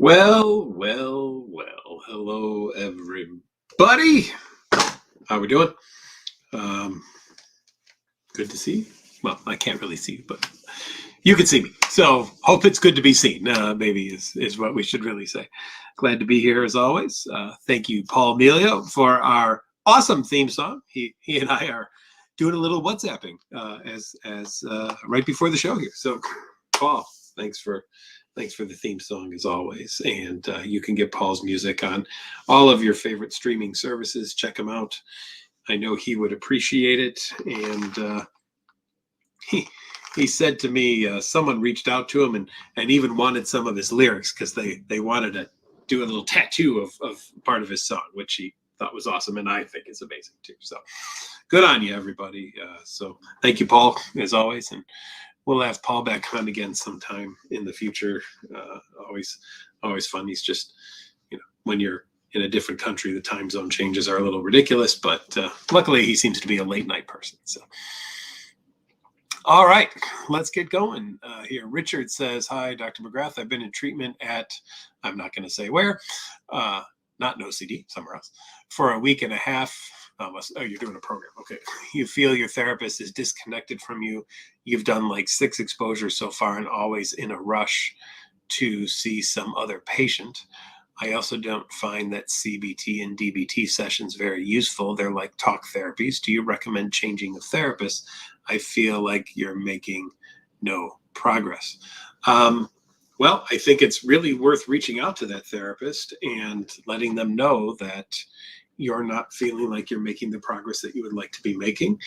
Well. Hello, everybody. How we doing? Um, Good to see you. Well, I can't really see you, but you can see me. So hope it's good to be seen. Maybe is what we should really say. Glad to be here as always. Thank you, Paul Melio, for our awesome theme song. He and I are doing a little WhatsApping as right before the show here. So, Paul, thanks for the theme song as always. And you can get Paul's music on all of your favorite streaming services. Check him out. I know he would appreciate it. And he said to me, someone reached out to him and even wanted some of his lyrics because they wanted to do a little tattoo of part of his song, which he thought was awesome, and I think is amazing too. So good on you, everybody. So thank you, Paul, as always, and we'll have Paul back on again sometime in the future. Always fun. He's just, when you're in a different country, the time zone changes are a little ridiculous, but luckily he seems to be a late night person. So. All right, let's get going here. Richard says, hi, Dr. McGrath. I've been in treatment at, I'm not going to say where, not in OCD, somewhere else, for a week and a half. Oh, you're doing a program. Okay. You feel your therapist is disconnected from you. You've done like 6 exposures so far and always in a rush to see some other patient. I also don't find that CBT and DBT sessions very useful. They're like talk therapies. Do you recommend changing a therapist? I feel like you're making no progress. Well, I think it's really worth reaching out to that therapist and letting them know that you're not feeling like you're making the progress that you would like to be making,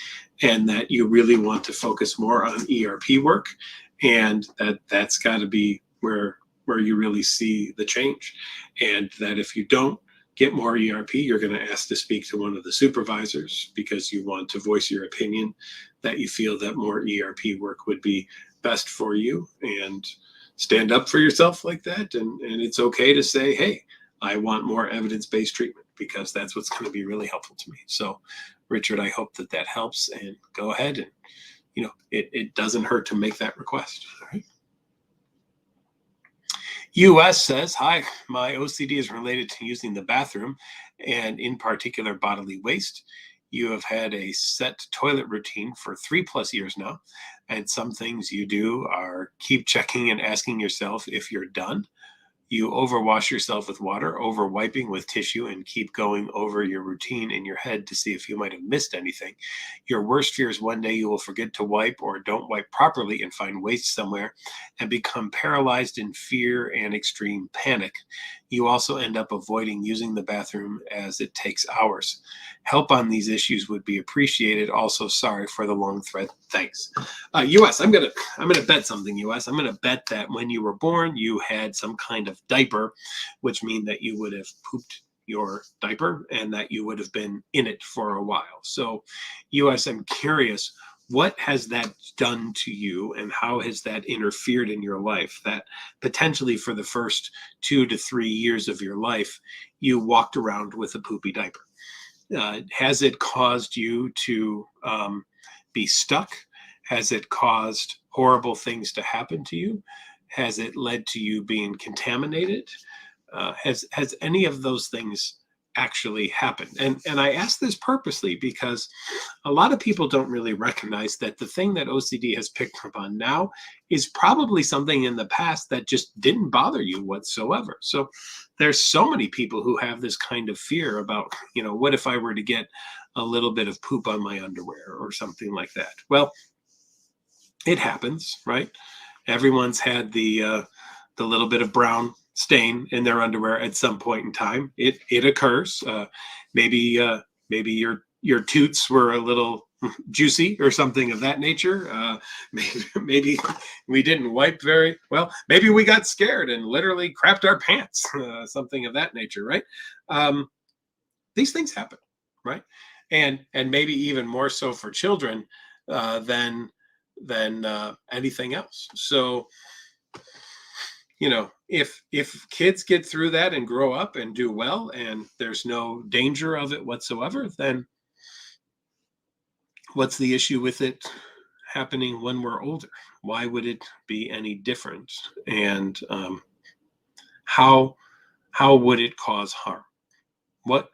and that you really want to focus more on ERP work, and that's got to be where you really see the change. And that if you don't get more ERP, you're going to ask to speak to one of the supervisors because you want to voice your opinion that you feel that more ERP work would be best for you, and stand up for yourself like that. And it's okay to say, hey, I want more evidence-based treatment, because that's what's going to be really helpful to me. So, Richard, I hope that helps, and go ahead and, it doesn't hurt to make that request. All right. US says, hi, my OCD is related to using the bathroom, and in particular bodily waste. You have had a set toilet routine for 3+ years now, and some things you do are keep checking and asking yourself if you're done. You overwash yourself with water, over wiping with tissue, and keep going over your routine in your head to see if you might have missed anything. Your worst fear is one day you will forget to wipe or don't wipe properly and find waste somewhere and become paralyzed in fear and extreme panic. You also end up avoiding using the bathroom as it takes hours. Help on these issues would be appreciated. Also, sorry for the long thread. Thanks. US, I'm gonna bet something, US. I'm gonna bet that when you were born, you had some kind of diaper, which means that you would have pooped your diaper and that you would have been in it for a while. So, US, I'm curious, what has that done to you, and how has that interfered in your life, that potentially for the first 2 to 3 years of your life, you walked around with a poopy diaper? Has it caused you to be stuck? Has it caused horrible things to happen to you? Has it led to you being contaminated? Has any of those things actually happened? And I ask this purposely because a lot of people don't really recognize that the thing that OCD has picked up on now is probably something in the past that just didn't bother you whatsoever. So there's so many people who have this kind of fear about, what if I were to get a little bit of poop on my underwear or something like that? Well, it happens, right? Everyone's had the little bit of brown stain in their underwear at some point in time. It occurs. Maybe your toots were a little juicy or something of that nature. Maybe we didn't wipe very well. Maybe we got scared and literally crapped our pants. Something of that nature, right? These things happen, right? And maybe even more so for children than anything else. So, if kids get through that and grow up and do well, and there's no danger of it whatsoever, then what's the issue with it happening when we're older? Why would it be any different? And how how would it cause harm? What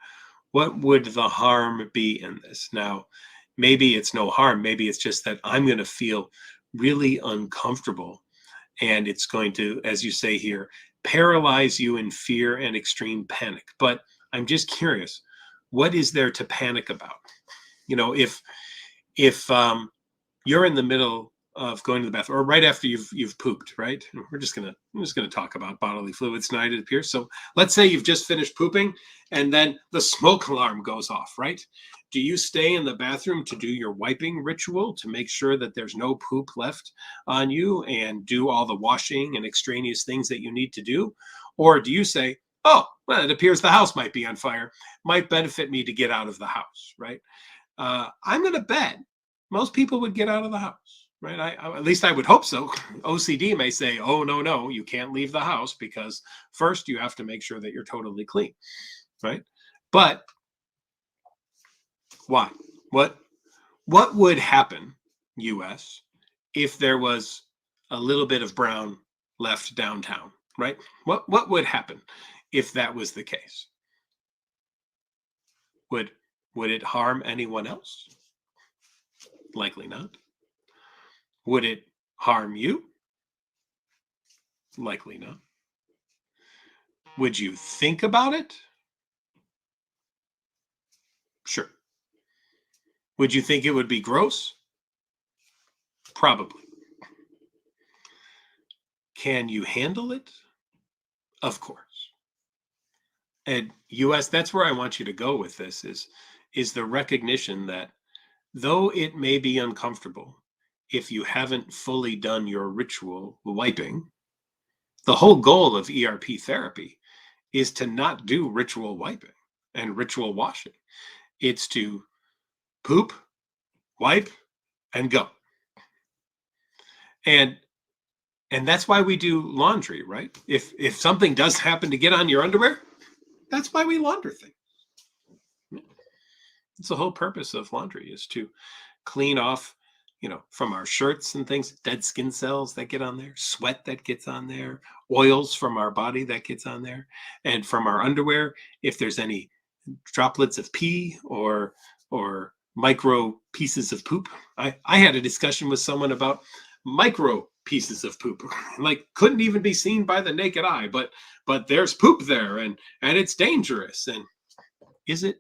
what would the harm be in this? Now, maybe it's no harm. Maybe it's just that I'm going to feel really uncomfortable, and it's going to, as you say here, paralyze you in fear and extreme panic. But I'm just curious, what is there to panic about? If you're in the middle of going to the bathroom or right after you've pooped, right? I'm just gonna talk about bodily fluids tonight, it appears. So let's say you've just finished pooping and then the smoke alarm goes off, right? Do you stay in the bathroom to do your wiping ritual to make sure that there's no poop left on you and do all the washing and extraneous things that you need to do? Or do you say, oh, well, it appears the house might be on fire, might benefit me to get out of the house, right? I'm going to bet most people would get out of the house, right? At least I would hope so. OCD may say, oh, no, no, you can't leave the house because first you have to make sure that you're totally clean, right? But why? What what would happen, US, if there was a little bit of brown left downtown, right? What would happen if that was the case? Would would it harm anyone else? Likely not. Would it harm you? Likely not. Would you think about it? Sure. Would you think it would be gross? Probably. Can you handle it? Of course. And US, that's where I want you to go with this is the recognition that though it may be uncomfortable if you haven't fully done your ritual wiping, the whole goal of ERP therapy is to not do ritual wiping and ritual washing. It's to poop, wipe, and go. And and that's why we do laundry, right? If something does happen to get on your underwear, that's why we launder things. It's the whole purpose of laundry is to clean off, from our shirts and things, dead skin cells that get on there, sweat that gets on there, oils from our body that gets on there, and from our underwear, if there's any droplets of pee or micro pieces of poop. I had a discussion with someone about micro pieces of poop. Like couldn't even be seen by the naked eye, but there's poop there and it's dangerous. And is it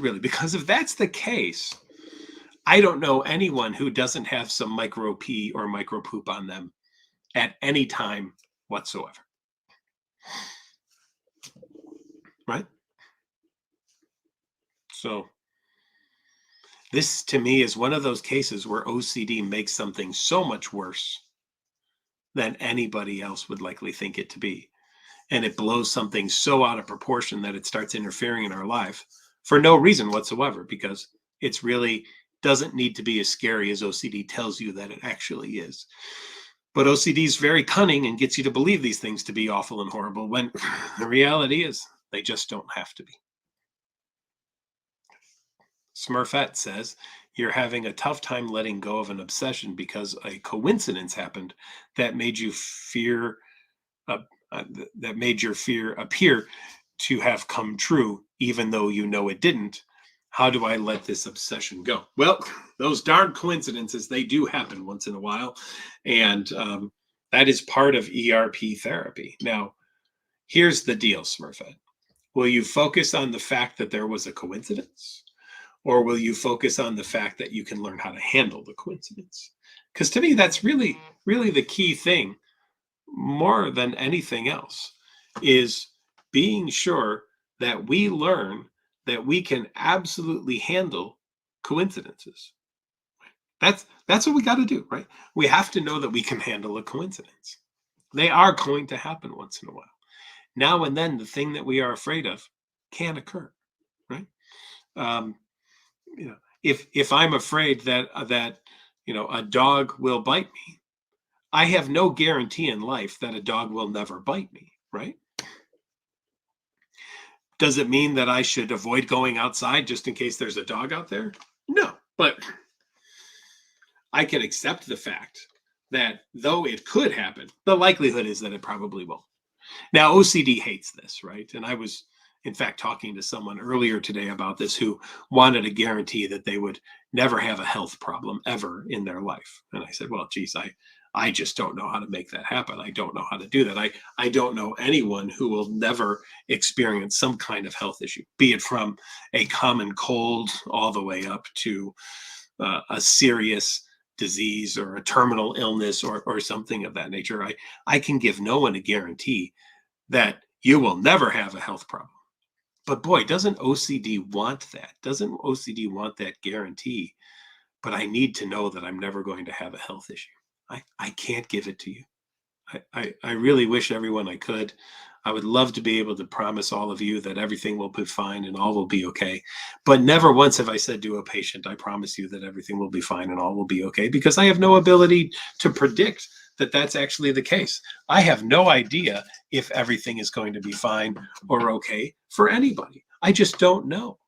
really? Because if that's the case, I don't know anyone who doesn't have some micro pee or micro poop on them at any time whatsoever. Right? So this to me is one of those cases where OCD makes something so much worse than anybody else would likely think it to be. And it blows something so out of proportion that it starts interfering in our life for no reason whatsoever, because it's really doesn't need to be as scary as OCD tells you that it actually is. But OCD is very cunning and gets you to believe these things to be awful and horrible when the reality is they just don't have to be. Smurfette says, you're having a tough time letting go of an obsession because a coincidence happened that made you fear, uh, that made your fear appear to have come true, even though you know it didn't. How do I let this obsession go? Well, those darn coincidences, they do happen once in a while. And that is part of ERP therapy. Now, here's the deal, Smurfette. Will you focus on the fact that there was a coincidence? Or will you focus on the fact that you can learn how to handle the coincidence? Because to me, that's really, really the key thing, more than anything else, is being sure that we learn that we can absolutely handle coincidences. That's what we got to do, right? We have to know that we can handle a coincidence. They are going to happen once in a while. Now and then, the thing that we are afraid of can occur, right? Um, if I'm afraid that a dog will bite me, I have no guarantee in life that a dog will never bite me, right? Does it mean that I should avoid going outside just in case there's a dog out there? No, but I can accept the fact that though it could happen, the likelihood is that it probably won't. Now, OCD hates this, right? And I was, in fact, talking to someone earlier today about this who wanted a guarantee that they would never have a health problem ever in their life. And I said, well, geez, I just don't know how to make that happen. I don't know how to do that. I don't know anyone who will never experience some kind of health issue, be it from a common cold all the way up to a serious disease or a terminal illness or something of that nature. I can give no one a guarantee that you will never have a health problem. But boy, doesn't OCD want that? Doesn't OCD want that guarantee? But I need to know that I'm never going to have a health issue. I can't give it to you. I really wish everyone I could. I would love to be able to promise all of you that everything will be fine and all will be okay. But never once have I said to a patient, I promise you that everything will be fine and all will be okay, because I have no ability to predict that that's actually the case. I have no idea if everything is going to be fine or okay for anybody. I just don't know.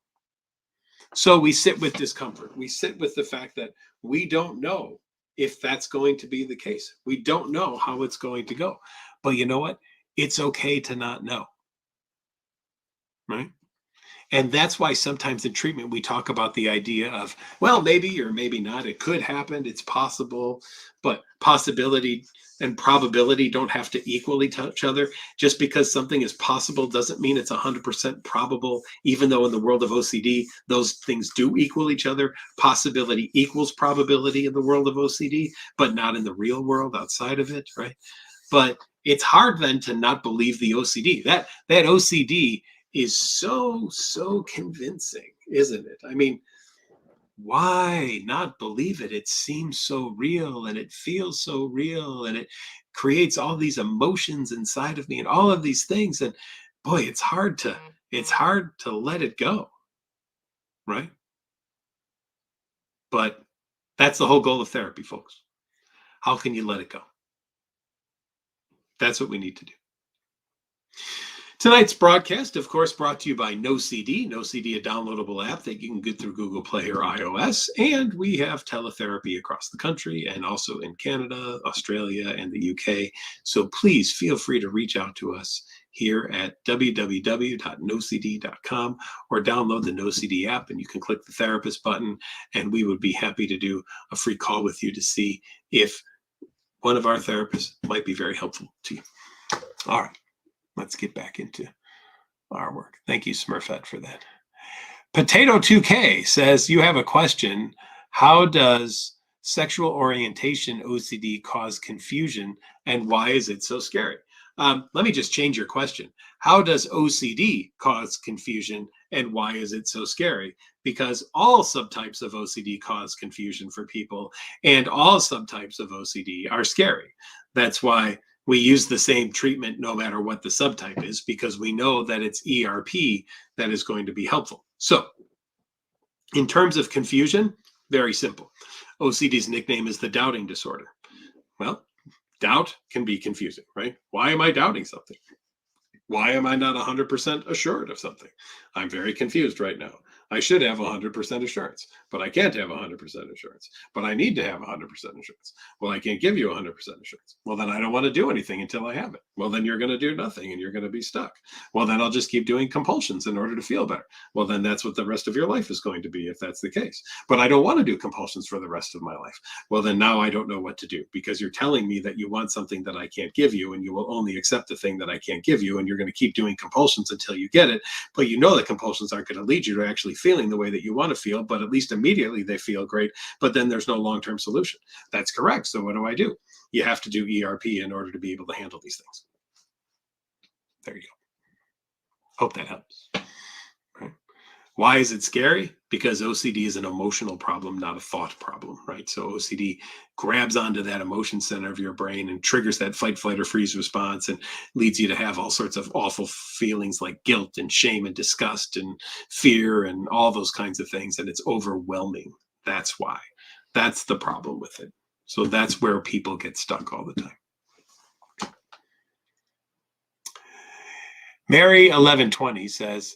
So we sit with discomfort. We sit with the fact that we don't know if that's going to be the case. We don't know how it's going to go. But you know what? It's okay to not know, right? And that's why sometimes in treatment we talk about the idea of, well, maybe or maybe not. It could happen. It's possible. But possibility and probability don't have to equally touch each other. Just because something is possible doesn't mean it's 100% probable, even though in the world of OCD, those things do equal each other. Possibility equals probability in the world of OCD, but not in the real world outside of it, right? But it's hard then to not believe the OCD. That OCD is so convincing, isn't it? I mean, why not believe it? It seems so real and it feels so real and it creates all these emotions inside of me and all of these things. And boy, it's hard to let it go, right? But that's the whole goal of therapy, folks. How can you let it go? That's what we need to do. Tonight's broadcast, of course, brought to you by NoCD. NoCD, a downloadable app that you can get through Google Play or iOS. And we have teletherapy across the country and also in Canada, Australia, and the UK. So please feel free to reach out to us here at www.nocd.com or download the NoCD app and you can click the therapist button and we would be happy to do a free call with you to see if one of our therapists might be very helpful to you. All right. Let's get back into our work. Thank you, Smurfette, for that. Potato2K says, you have a question. How does sexual orientation OCD cause confusion and why is it so scary? Let me just change your question. How does OCD cause confusion and why is it so scary? Because all subtypes of OCD cause confusion for people and all subtypes of OCD are scary. That's why we use the same treatment no matter what the subtype is, because we know that it's ERP that is going to be helpful. So in terms of confusion, very simple. OCD's nickname is the doubting disorder. Well, doubt can be confusing, right? Why am I doubting something? Why am I not 100% assured of something? I'm very confused right now. I should have 100% assurance, but I can't have 100% assurance. But I need to have 100% assurance. Well, I can't give you 100% assurance. Well, then I don't want to do anything until I have it. Well, then you're going to do nothing and you're going to be stuck. Well, then I'll just keep doing compulsions in order to feel better. Well, then that's what the rest of your life is going to be if that's the case. But I don't want to do compulsions for the rest of my life. Well, then now I don't know what to do because you're telling me that you want something that I can't give you and you will only accept the thing that I can't give you and you're going to keep doing compulsions until you get it. But you know that compulsions aren't going to lead you to actually feeling the way that you want to feel, but at least immediately they feel great, but then there's no long-term solution. That's correct. So what do? You have to do ERP in order to be able to handle these things. There you go. Hope that helps. Right. Why is it scary? Because OCD is an emotional problem, not a thought problem, right? So OCD grabs onto that emotion center of your brain and triggers that fight, flight, or freeze response and leads you to have all sorts of awful feelings like guilt and shame and disgust and fear and all those kinds of things. And it's overwhelming. That's why. That's the problem with it. So that's where people get stuck all the time. Mary 1120 says,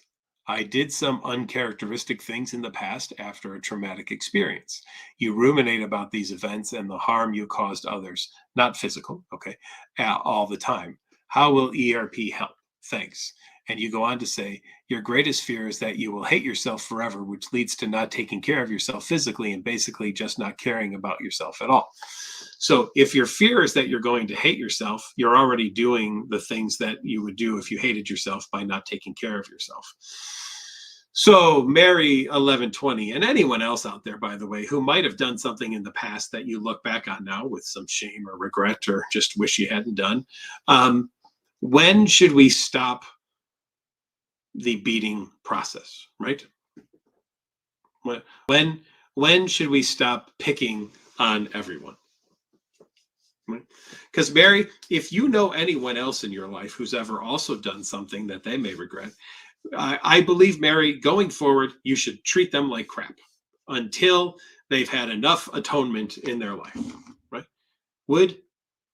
I did some uncharacteristic things in the past after a traumatic experience. You ruminate about these events and the harm you caused others, not physical, okay, all the time. How will ERP help? Thanks. And you go on to say, your greatest fear is that you will hate yourself forever, which leads to not taking care of yourself physically and basically just not caring about yourself at all. So if your fear is that you're going to hate yourself, you're already doing the things that you would do if you hated yourself by not taking care of yourself. So Mary 1120, and anyone else out there, by the way, who might have done something in the past that you look back on now with some shame or regret or just wish you hadn't done, when should we stop the beating process, right? When should we stop picking on everyone? Because Mary, if you know anyone else in your life who's ever also done something that they may regret, I believe, Mary, going forward, you should treat them like crap until they've had enough atonement in their life, right? Would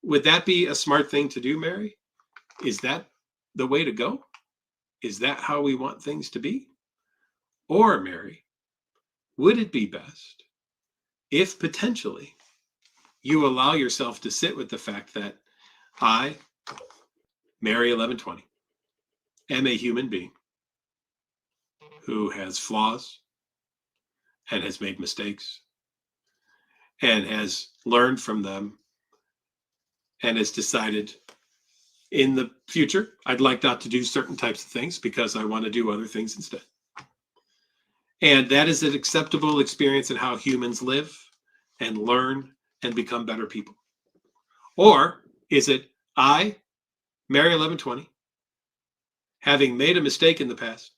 that be a smart thing to do, Mary? Is that the way to go? Is that how we want things to be? Or, Mary, would it be best if potentially you allow yourself to sit with the fact that I, Mary 1120, am a human being who has flaws and has made mistakes and has learned from them and has decided in the future, I'd like not to do certain types of things because I want to do other things instead. And that is an acceptable experience in how humans live and learn and become better people. Or is it I, Mary 1120, having made a mistake in the past,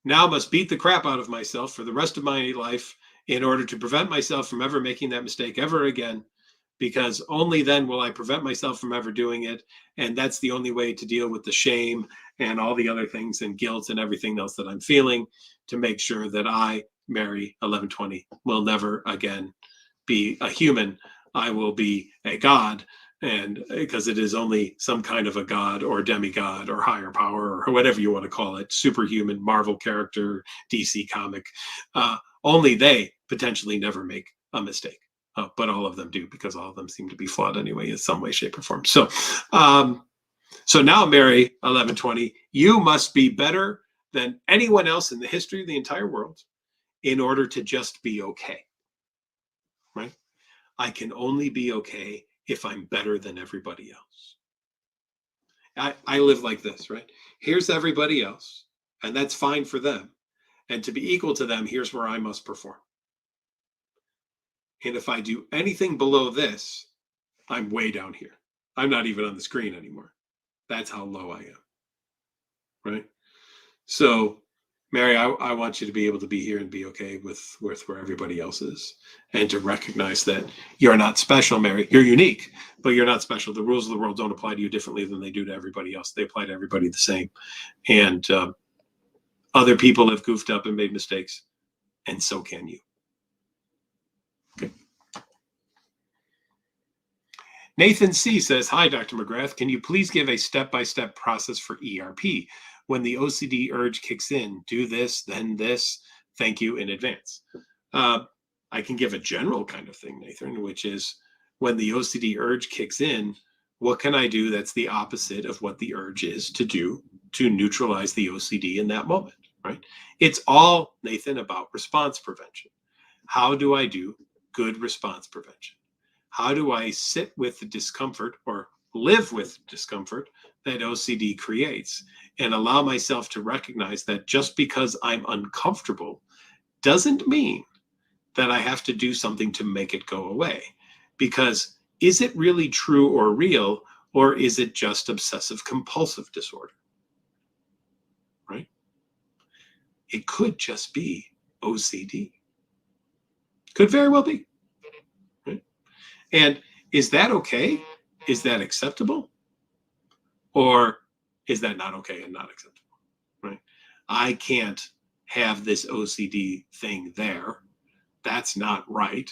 now must beat the crap out of myself for the rest of my life in order to prevent myself from ever making that mistake ever again, because only then will I prevent myself from ever doing it. And that's the only way to deal with the shame and all the other things and guilt and everything else that I'm feeling, to make sure that I, Mary 1120, will never again be a human. I will be a god. And because it is only some kind of a god or demigod or higher power or whatever you want to call it, superhuman, Marvel character, DC comic, only they potentially never make a mistake. But all of them do, because all of them seem to be flawed anyway in some way, shape, or form. So, so now, Mary 1120, you must be better than anyone else in the history of the entire world in order to just be okay, right? I can only be okay if I'm better than everybody else. I live like this, right? Here's everybody else, and that's fine for them. And to be equal to them, here's where I must perform. And if I do anything below this, I'm way down here. I'm not even on the screen anymore. That's how low I am, right? So, Mary, I want you to be able to be here and be okay with where everybody else is, and to recognize that you're not special, Mary. You're unique, but you're not special. The rules of the world don't apply to you differently than they do to everybody else. They apply to everybody the same. And other people have goofed up and made mistakes, and so can you. Okay. Nathan C. says, hi, Dr. McGrath. Can you please give a step-by-step process for ERP? When the OCD urge kicks in, do this, then this. Thank you in advance. I can give a general kind of thing, Nathan, which is when the OCD urge kicks in, what can I do that's the opposite of what the urge is to do to neutralize the OCD in that moment, right? It's all, Nathan, about response prevention. How do I do good response prevention? How do I sit with the discomfort or live with discomfort that OCD creates, and allow myself to recognize that just because I'm uncomfortable doesn't mean that I have to do something to make it go away? Because is it really true or real, or is it just obsessive compulsive disorder, right? It could just be OCD. Could very well be, right? And is that okay? Is that acceptable? Or is that not okay and not acceptable, right? I can't have this OCD thing there. That's not right.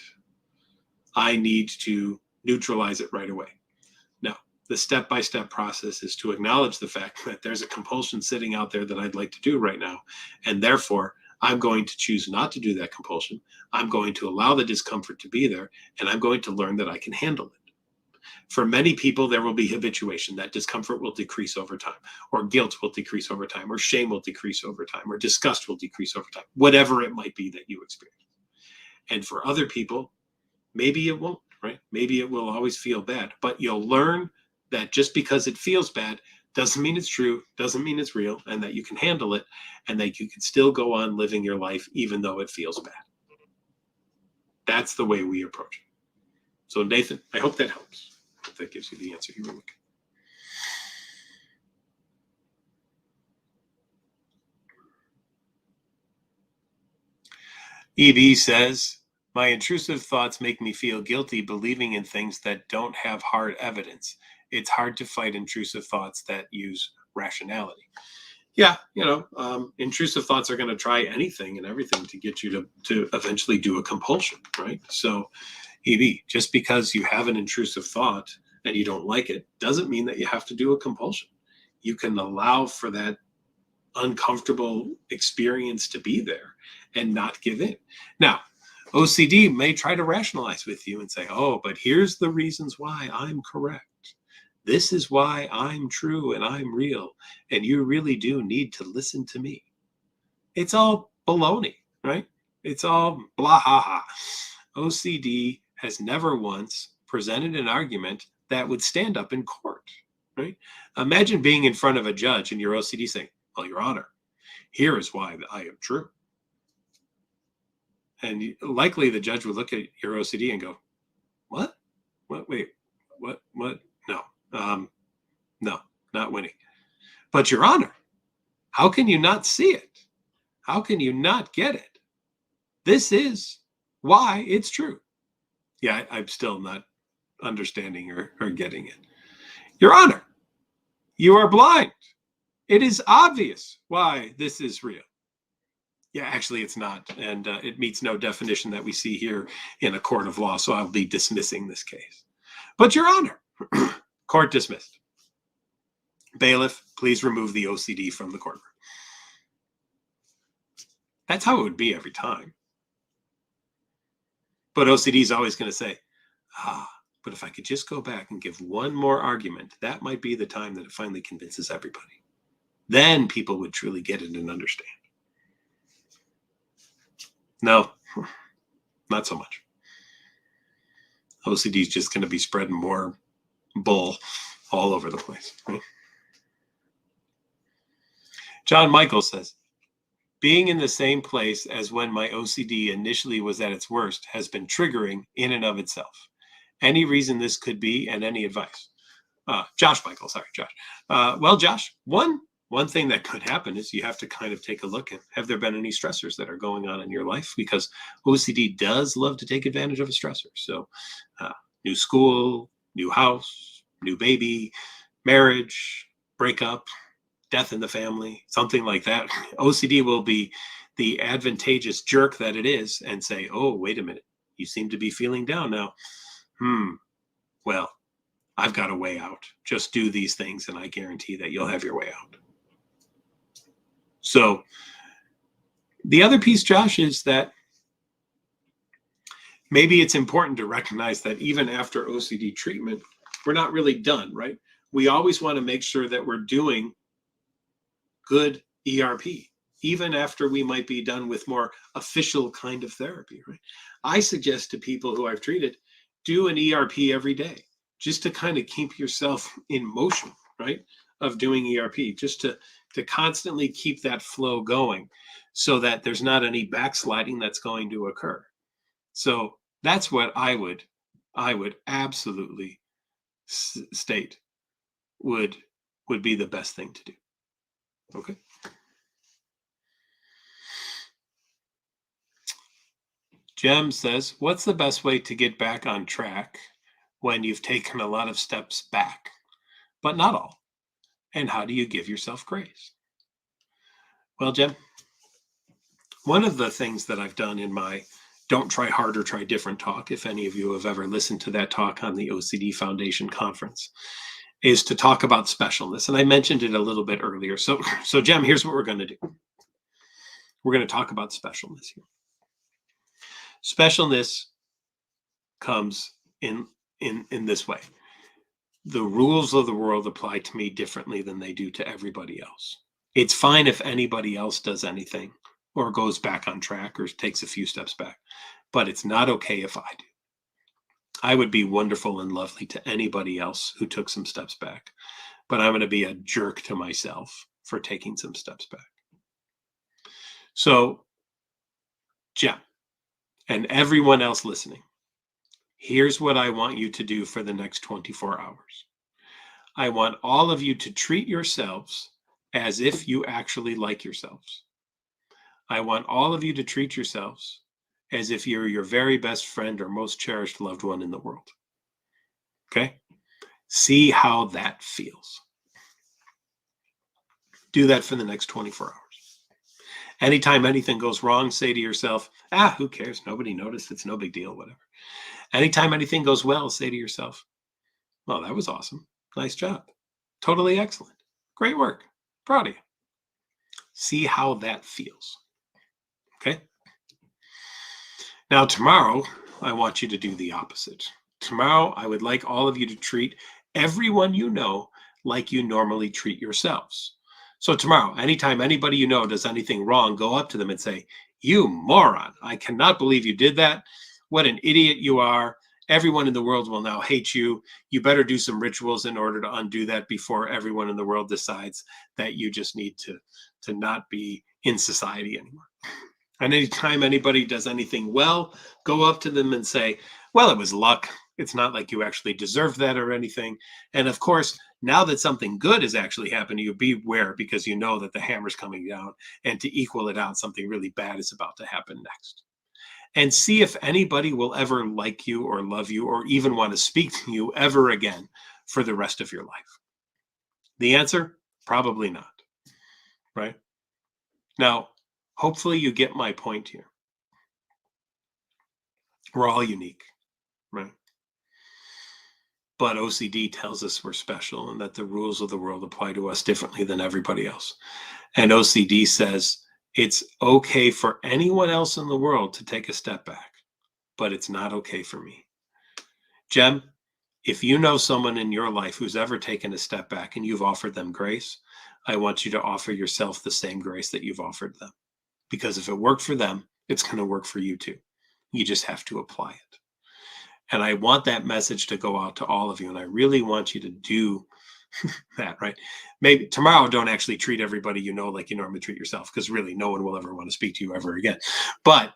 I need to neutralize it right away. Now, the step-by-step process is to acknowledge the fact that there's a compulsion sitting out there that I'd like to do right now, and therefore I'm going to choose not to do that compulsion. I'm going to allow the discomfort to be there, and I'm going to learn that I can handle it. For many people, there will be habituation. That discomfort will decrease over time, or guilt will decrease over time, or shame will decrease over time, or disgust will decrease over time, whatever it might be that you experience. And for other people, maybe it won't, right? Maybe it will always feel bad, but you'll learn that just because it feels bad doesn't mean it's true, doesn't mean it's real, and that you can handle it, and that you can still go on living your life even though it feels bad. That's the way we approach it. So Nathan, I hope that helps. I hope that gives you the answer you were looking. EB says, my intrusive thoughts make me feel guilty believing in things that don't have hard evidence. It's hard to fight intrusive thoughts that use rationality. Yeah, intrusive thoughts are going to try anything and everything to get you to eventually do a compulsion, right? So, EB, just because you have an intrusive thought and you don't like it doesn't mean that you have to do a compulsion. You can allow for that uncomfortable experience to be there and not give in. Now, OCD may try to rationalize with you and say, oh, but here's the reasons why I'm correct. This is why I'm true and I'm real. And you really do need to listen to me. It's all baloney, right? It's all blah, ha, ha. OCD has never once presented an argument that would stand up in court, right? Imagine being in front of a judge and your OCD saying, well, Your Honor, here is why I am true. And likely the judge would look at your OCD and go, what? Wait, what? No, no, not winning. But Your Honor, how can you not see it? How can you not get it? This is why it's true. Yeah, I'm still not understanding or getting it. Your Honor, you are blind. It is obvious why this is real. Yeah, actually, it's not. And it meets no definition that we see here in a court of law. So I'll be dismissing this case. But Your Honor, court dismissed. Bailiff, please remove the OCD from the courtroom. That's how it would be every time. But OCD is always going to say, but if I could just go back and give one more argument, that might be the time that it finally convinces everybody. Then people would truly get it and understand. No, not so much. OCD is just going to be spreading more bull all over the place. Right? John Michael says, being in the same place as when my OCD initially was at its worst has been triggering in and of itself. Any reason this could be, and any advice? Josh Michael, sorry, Josh. Well, Josh, one thing that could happen is you have to kind of take a look at, have there been any stressors that are going on in your life? Because OCD does love to take advantage of a stressor. So new school, new house, new baby, marriage, breakup, death in the family, something like that. OCD will be the advantageous jerk that it is and say, oh, wait a minute, you seem to be feeling down now. Well, I've got a way out. Just do these things and I guarantee that you'll have your way out. So the other piece, Josh, is that maybe it's important to recognize that even after OCD treatment, we're not really done, right? We always want to make sure that we're doing good ERP, even after we might be done with more official kind of therapy, right? I suggest to people who I've treated, do an ERP every day, just to kind of keep yourself in motion, right? Of doing ERP, just to constantly keep that flow going so that there's not any backsliding that's going to occur. So that's what I would absolutely state would be the best thing to do. Okay. Jem says, what's the best way to get back on track when you've taken a lot of steps back, but not all? And how do you give yourself grace? Well, Jem, one of the things that I've done in my Don't Try Harder, Try Different talk, if any of you have ever listened to that talk on the OCD Foundation conference, is to talk about specialness. And I mentioned it a little bit earlier. So Jem, here's what we're going to do. We're going to talk about specialness here. Specialness comes in this way. The rules of the world apply to me differently than they do to everybody else. It's fine if anybody else does anything or goes back on track or takes a few steps back, but it's not okay if I do. I would be wonderful and lovely to anybody else who took some steps back, but I'm going to be a jerk to myself for taking some steps back. So, Jem, and everyone else listening, here's what I want you to do for the next 24 hours. I want all of you to treat yourselves as if you actually like yourselves. I want all of you to treat yourselves as if you're your very best friend or most cherished loved one in the world. Okay? See how that feels. Do that for the next 24 hours. Anytime anything goes wrong, say to yourself, who cares? Nobody noticed. It's no big deal, whatever. Anytime anything goes well, say to yourself, well, that was awesome. Nice job. Totally excellent. Great work. Proud of you. See how that feels. Okay? Now, tomorrow, I want you to do the opposite. Tomorrow, I would like all of you to treat everyone you know like you normally treat yourselves. So tomorrow, anytime anybody you know does anything wrong, go up to them and say, you moron, I cannot believe you did that. What an idiot you are. Everyone in the world will now hate you. You better do some rituals in order to undo that before everyone in the world decides that you just need to not be in society anymore. And anytime anybody does anything well, go up to them and say, well, it was luck. It's not like you actually deserved that or anything. And of course, now that something good has actually happened to you, beware, because you know that the hammer's coming down, and to equal it out, something really bad is about to happen next. And see if anybody will ever like you or love you or even want to speak to you ever again for the rest of your life. The answer, probably not, right? Now, hopefully you get my point here. We're all unique, right? But OCD tells us we're special and that the rules of the world apply to us differently than everybody else. And OCD says it's okay for anyone else in the world to take a step back, but it's not okay for me. Jem, if you know someone in your life who's ever taken a step back and you've offered them grace, I want you to offer yourself the same grace that you've offered them. Because if it worked for them, it's going to work for you too. You just have to apply it. And I want that message to go out to all of you. And I really want you to do that, right? Maybe tomorrow, don't actually treat everybody you know like you normally treat yourself, because really no one will ever want to speak to you ever again. But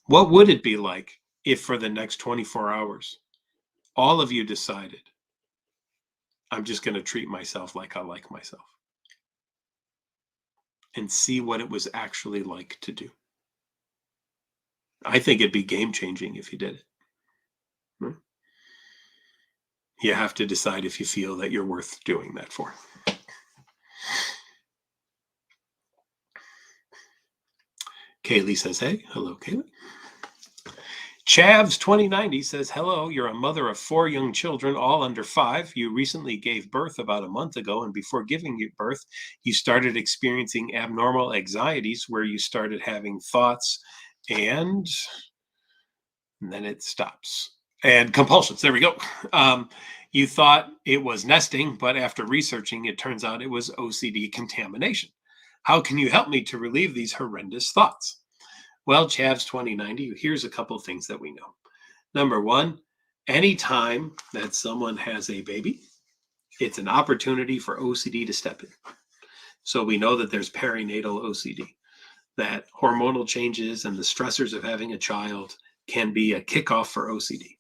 what would it be like if for the next 24 hours, all of you decided, I'm just going to treat myself like I like myself, and see what it was actually like to do? I think it'd be game-changing if you did it. You have to decide if you feel that you're worth doing that for. Kaylee says, hey. Hello, Kaylee. Chavs 2090 says, hello, you're a mother of 4 young children, all under 5. You recently gave birth about a month ago, and before giving birth, you started experiencing abnormal anxieties where you started having thoughts and then it stops. And compulsions. There we go. You thought it was nesting, but after researching, it turns out it was OCD contamination. How can you help me to relieve these horrendous thoughts? Well, Chavs 2090, here's a couple of things that we know. Number one, anytime that someone has a baby, it's an opportunity for OCD to step in. So we know that there's perinatal OCD, that hormonal changes and the stressors of having a child can be a kickoff for OCD.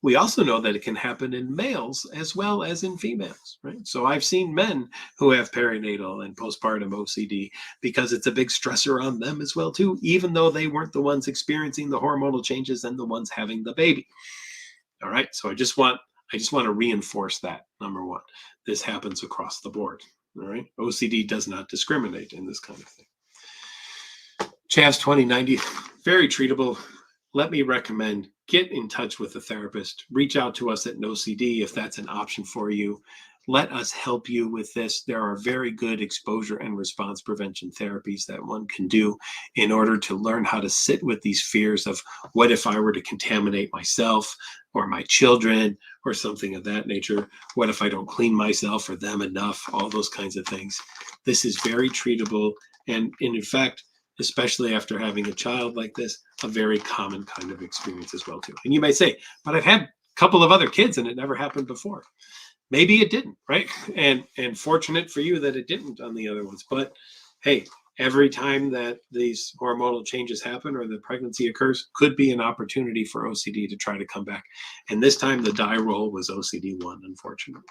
We also know that it can happen in males as well as in females, right? So I've seen men who have perinatal and postpartum OCD because it's a big stressor on them as well too, even though they weren't the ones experiencing the hormonal changes and the ones having the baby. All right, so I just want to reinforce that. Number one, this happens across the board. All right, OCD does not discriminate in this kind of thing. Chavs 2090, very treatable. Let me recommend, get in touch with a therapist. Reach out to us at NoCD if that's an option for you. Let us help you with this. There are very good exposure and response prevention therapies that one can do in order to learn how to sit with these fears of, what if I were to contaminate myself or my children or something of that nature. What if I don't clean myself or them enough? All those kinds of things. This is very treatable. And in fact, especially after having a child like this, a very common kind of experience as well too. And you might say, but I've had a couple of other kids and it never happened before. Maybe it didn't, right? And fortunate for you that it didn't on the other ones. But hey, every time that these hormonal changes happen or the pregnancy occurs could be an opportunity for OCD to try to come back. And this time the die roll was OCD1, unfortunately.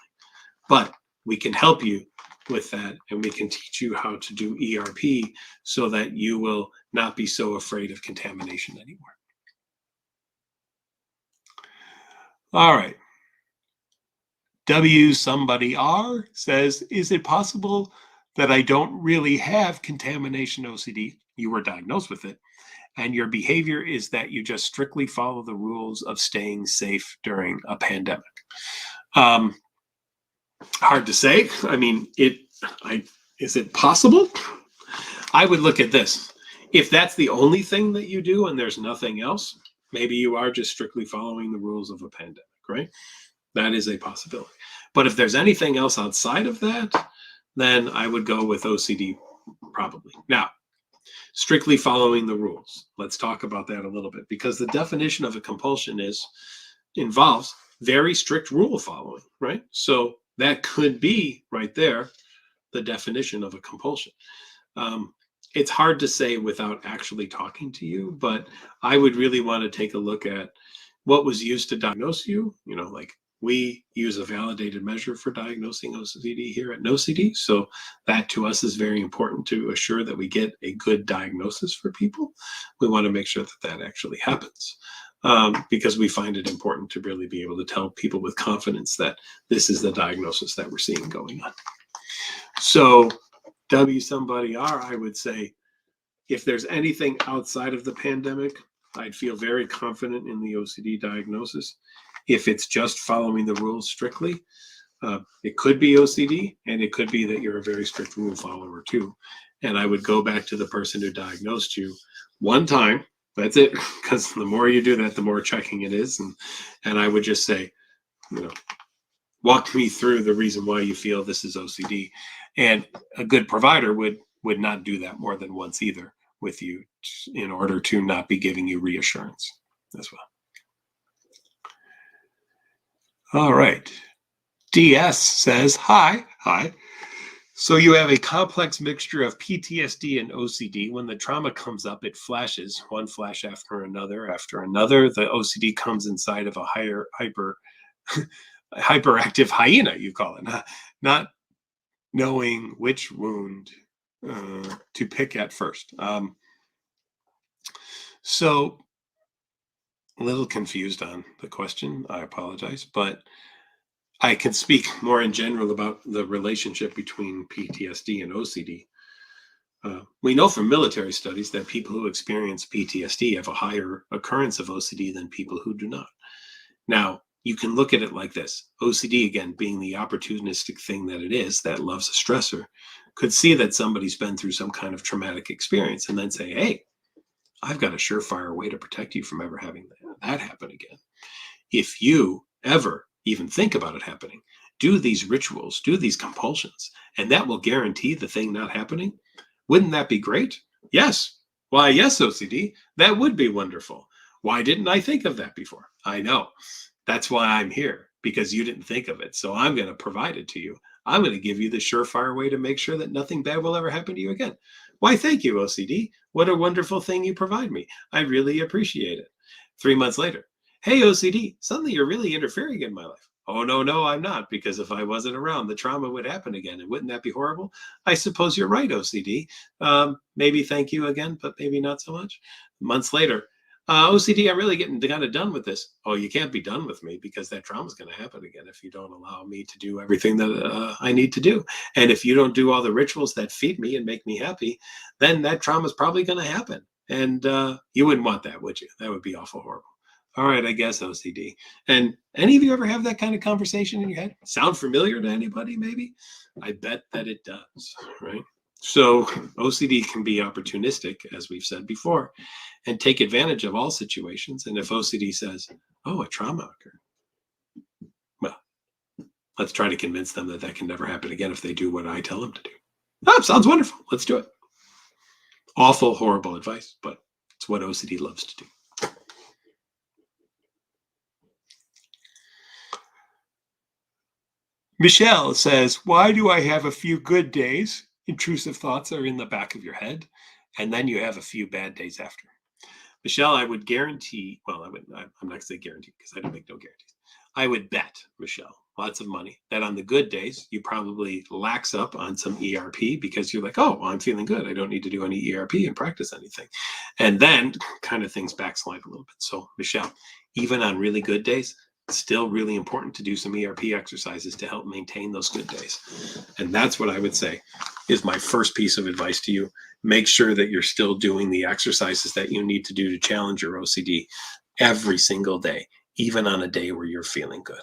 But we can help you with that, and we can teach you how to do ERP so that you will not be so afraid of contamination anymore. All right. W somebody R says, is it possible that I don't really have contamination OCD? You were diagnosed with it, and your behavior is that you just strictly follow the rules of staying safe during a pandemic. Hard to say. I mean, is it possible? I would look at this. If that's the only thing that you do and there's nothing else, maybe you are just strictly following the rules of a pandemic, right? That is a possibility. But if there's anything else outside of that, then I would go with OCD probably. Now, strictly following the rules. Let's talk about that a little bit, because the definition of a compulsion involves very strict rule following, right? So that could be right there the definition of a compulsion. It's hard to say without actually talking to you, but I would really want to take a look at what was used to diagnose you. You know, like we use a validated measure for diagnosing OCD here at NOCD. So that to us is very important to assure that we get a good diagnosis for people. We want to make sure that that actually happens. Because we find it important to really be able to tell people with confidence that this is the diagnosis that we're seeing going on. So W somebody R, I would say, if there's anything outside of the pandemic, I'd feel very confident in the OCD diagnosis. If it's just following the rules strictly, it could be OCD, and it could be that you're a very strict rule follower too. And I would go back to the person who diagnosed you one time. That's it, because the more you do that, the more checking it is. And I would just say, you know, walk me through the reason why you feel this is OCD. And a good provider would not do that more than once either with you in order to not be giving you reassurance as well. All right. DS says, hi. So you have a complex mixture of PTSD and OCD. When the trauma comes up, it flashes, one flash after another. The OCD comes inside of a hyperactive hyena, you call it, not knowing which wound to pick at first. So a little confused on the question. I apologize, but I can speak more in general about the relationship between PTSD and OCD. We know from military studies that people who experience PTSD have a higher occurrence of OCD than people who do not. Now, you can look at it like this. OCD, again, being the opportunistic thing that it is, that loves a stressor, could see that somebody's been through some kind of traumatic experience and then say, hey, I've got a surefire way to protect you from ever having that happen again. If you ever even think about it happening, do these rituals, do these compulsions, and that will guarantee the thing not happening. Wouldn't that be great? Yes. Why, yes, OCD, that would be wonderful. Why didn't I think of that before? I know. That's why I'm here, because you didn't think of it. So I'm going to provide it to you. I'm going to give you the surefire way to make sure that nothing bad will ever happen to you again. Why, thank you, OCD. What a wonderful thing you provide me. I really appreciate it. 3 months later, hey, OCD, suddenly you're really interfering in my life. Oh, no, I'm not, because if I wasn't around, the trauma would happen again. And wouldn't that be horrible? I suppose you're right, OCD. Maybe thank you again, but maybe not so much. Months later, OCD, I'm really getting kind of done with this. Oh, you can't be done with me, because that trauma is going to happen again if you don't allow me to do everything that I need to do. And if you don't do all the rituals that feed me and make me happy, then that trauma is probably going to happen. And you wouldn't want that, would you? That would be awful horrible. All right, I guess OCD. And any of you ever have that kind of conversation in your head? Sound familiar to anybody, maybe? I bet that it does, right? So OCD can be opportunistic, as we've said before, and take advantage of all situations. And if OCD says, oh, a trauma occurred, Let's try to convince them that that can never happen again if they do what I tell them to do. Oh, sounds wonderful. Let's do it. Awful, horrible advice, but it's what OCD loves to do. Michelle says, why do I have a few good days? Intrusive thoughts are in the back of your head, and then you have a few bad days after. Michelle, I would guarantee, well, I'm not going to say guarantee because I don't make no guarantees. I would bet, Michelle, lots of money, that on the good days, you probably lax up on some ERP because you're like, oh, well, I'm feeling good. I don't need to do any ERP and practice anything. And then kind of things backslide a little bit. So, Michelle, even on really good days, it's still really important to do some ERP exercises to help maintain those good days. And that's what I would say is my first piece of advice to you. Make sure that you're still doing the exercises that you need to do to challenge your OCD every single day, even on a day where you're feeling good.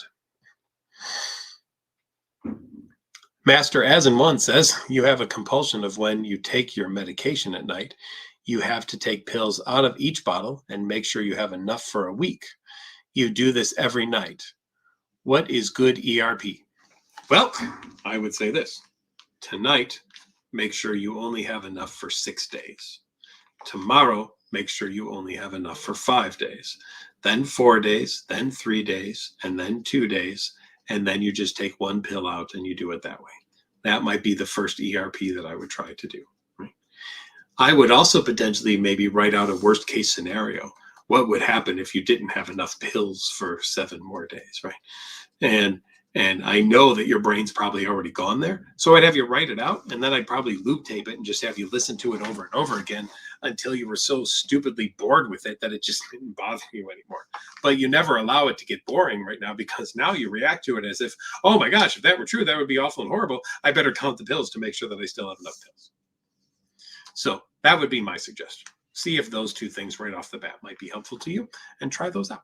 Master As in One says, you have a compulsion of when you take your medication at night, you have to take pills out of each bottle and make sure you have enough for a week. You do this every night. What is good ERP? Well, I would say this. Tonight, make sure you only have enough for 6 days. Tomorrow, make sure you only have enough for 5 days. Then 4 days, then 3 days, and then 2 days. And then you just take one pill out and you do it that way. That might be the first ERP that I would try to do. Right? I would also potentially maybe write out a worst case scenario. What would happen if you didn't have enough pills for 7 more days, right? And I know that your brain's probably already gone there. So I'd have you write it out, and then I'd probably loop tape it and just have you listen to it over and over again until you were so stupidly bored with it that it just didn't bother you anymore. But you never allow it to get boring right now, because now you react to it as if, oh my gosh, if that were true, that would be awful and horrible. I better count the pills to make sure that I still have enough pills. So that would be my suggestion. See if those two things right off the bat might be helpful to you, and try those out.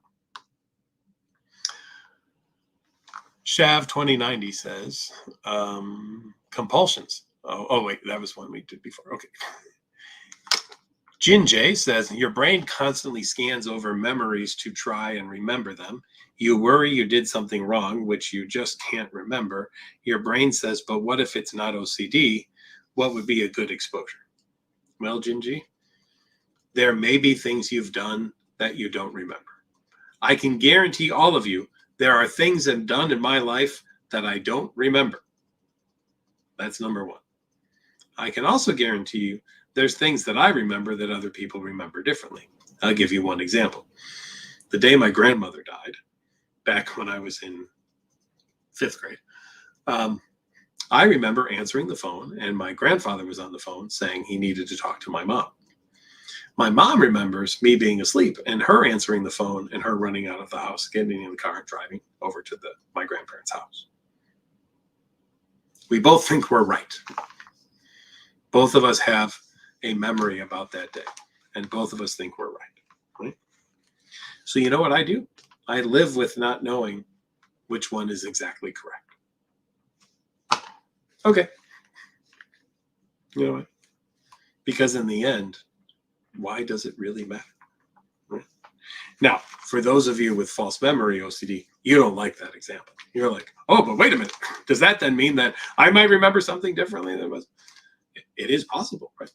Shav 2090 says, compulsions. Oh, wait, that was one we did before. Okay. Jin J says, your brain constantly scans over memories to try and remember them. You worry you did something wrong, which you just can't remember. Your brain says, but what if it's not OCD? What would be a good exposure? Well, Jin J, there may be things you've done that you don't remember. I can guarantee all of you there are things I've done in my life that I don't remember. That's number one. I can also guarantee you there's things that I remember that other people remember differently. I'll give you one example. The day my grandmother died, back when I was in 5th grade, I remember answering the phone, and my grandfather was on the phone saying he needed to talk to my mom. My mom remembers me being asleep and her answering the phone and her running out of the house, getting in the car and driving over to my grandparents' house. We both think we're right. Both of us have a memory about that day, and both of us think we're right. So you know what I do? I live with not knowing which one is exactly correct. Okay. You know what? Because in the end, why does it really matter? Right? Now, for those of you with false memory OCD, you don't like that example. You're like, oh, but wait a minute. Does that then mean that I might remember something differently than was? It is possible, right?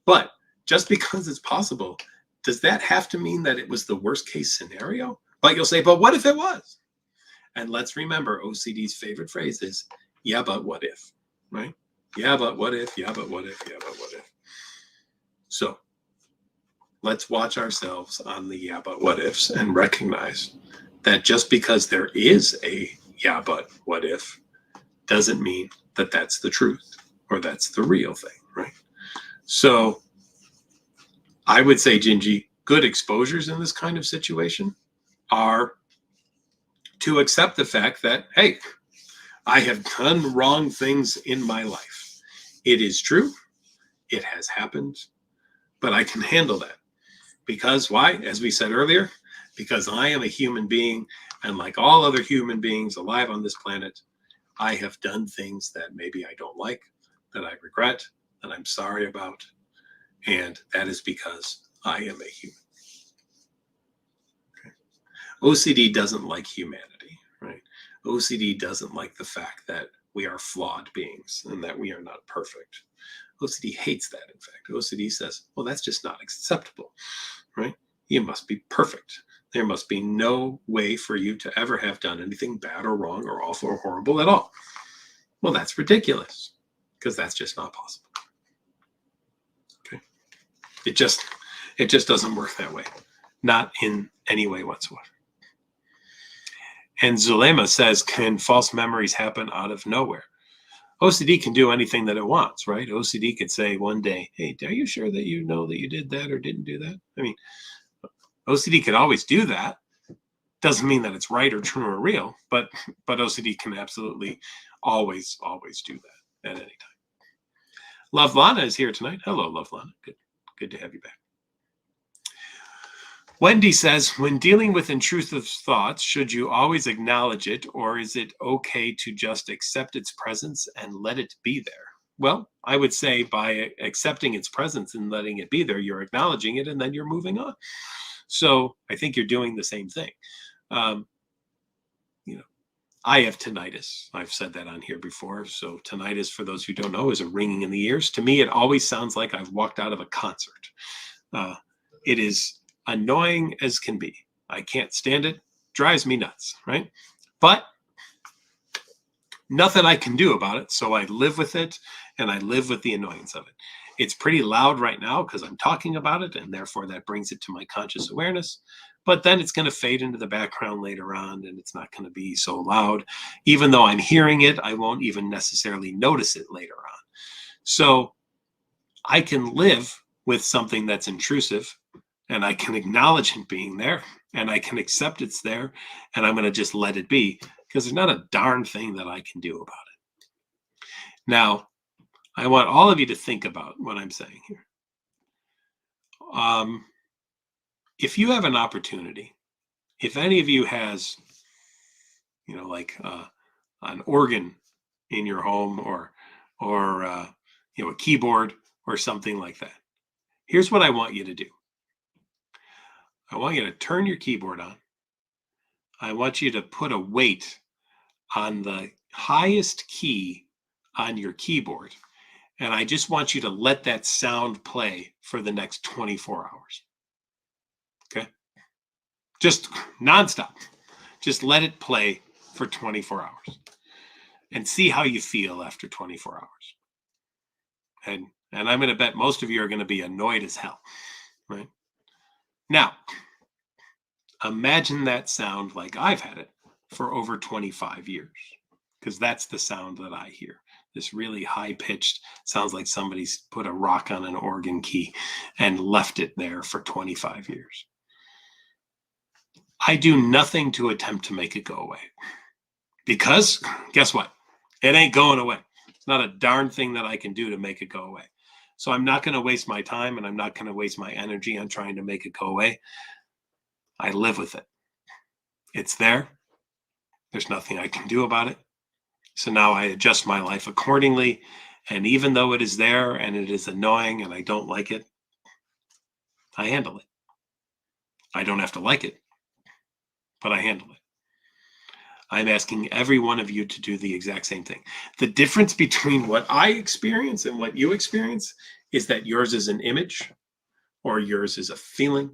But just because it's possible, does that have to mean that it was the worst case scenario? But you'll say, but what if it was? And let's remember OCD's favorite phrase is, yeah, but what if, right? Yeah, but what if, yeah, but what if, yeah, but what if. So let's watch ourselves on the yeah, but what ifs and recognize that just because there is a yeah, but what if doesn't mean that that's the truth or that's the real thing, right? So I would say, Gingy, good exposures in this kind of situation are to accept the fact that, hey, I have done wrong things in my life. It is true. It has happened, but I can handle that. Because why? As we said earlier, because I am a human being, and like all other human beings alive on this planet, I have done things that maybe I don't like, that I regret, that I'm sorry about, and that is because I am a human. Okay. OCD doesn't like humanity, right? OCD doesn't like the fact that we are flawed beings and that we are not perfect. OCD hates that, in fact. OCD says, well, that's just not acceptable, right? You must be perfect. There must be no way for you to ever have done anything bad or wrong or awful or horrible at all. Well, that's ridiculous, because that's just not possible. Okay? It just doesn't work that way. Not in any way whatsoever. And Zulema says, can false memories happen out of nowhere? OCD can do anything that it wants, right? OCD could say one day, hey, are you sure that you know that you did that or didn't do that? I mean, OCD can always do that. Doesn't mean that it's right or true or real, but OCD can absolutely always do that at any time. Love Lana is here tonight. Hello, Love Lana. Good to have you back. Wendy says, when dealing with intrusive thoughts, should you always acknowledge it, or is it okay to just accept its presence and let it be there? Well, I would say by accepting its presence and letting it be there, you're acknowledging it and then you're moving on. So I think you're doing the same thing. I have tinnitus. I've said that on here before. So tinnitus, for those who don't know, is a ringing in the ears. To me, it always sounds like I've walked out of a concert. It is annoying as can be. I can't stand it. Drives me nuts, right? But nothing I can do about it. So I live with it, and I live with the annoyance of it. It's pretty loud right now because I'm talking about it, and therefore that brings it to my conscious awareness. But then it's going to fade into the background later on, and it's not going to be so loud. Even though I'm hearing it, I won't even necessarily notice it later on. So I can live with something that's intrusive, and I can acknowledge it being there, and I can accept it's there, and I'm going to just let it be, because there's not a darn thing that I can do about it. Now, I want all of you to think about what I'm saying here. If you have an opportunity, if any of you has, like an organ in your home or a keyboard or something like that, here's what I want you to do. I want you to turn your keyboard on. I want you to put a weight on the highest key on your keyboard. And I just want you to let that sound play for the next 24 hours. Okay? Just nonstop. Just let it play for 24 hours and see how you feel after 24 hours. And I'm going to bet most of you are going to be annoyed as hell, right? Now, imagine that sound like I've had it for over 25 years, because that's the sound that I hear. This really high-pitched, sounds like somebody's put a rock on an organ key and left it there for 25 years. I do nothing to attempt to make it go away, because guess what? It ain't going away. It's not a darn thing that I can do to make it go away. So I'm not going to waste my time, and I'm not going to waste my energy on trying to make it go away. I live with it. It's there. There's nothing I can do about it. So now I adjust my life accordingly. And even though it is there and it is annoying and I don't like it, I handle it. I don't have to like it, but I handle it. I'm asking every one of you to do the exact same thing. The difference between what I experience and what you experience is that yours is an image, or yours is a feeling,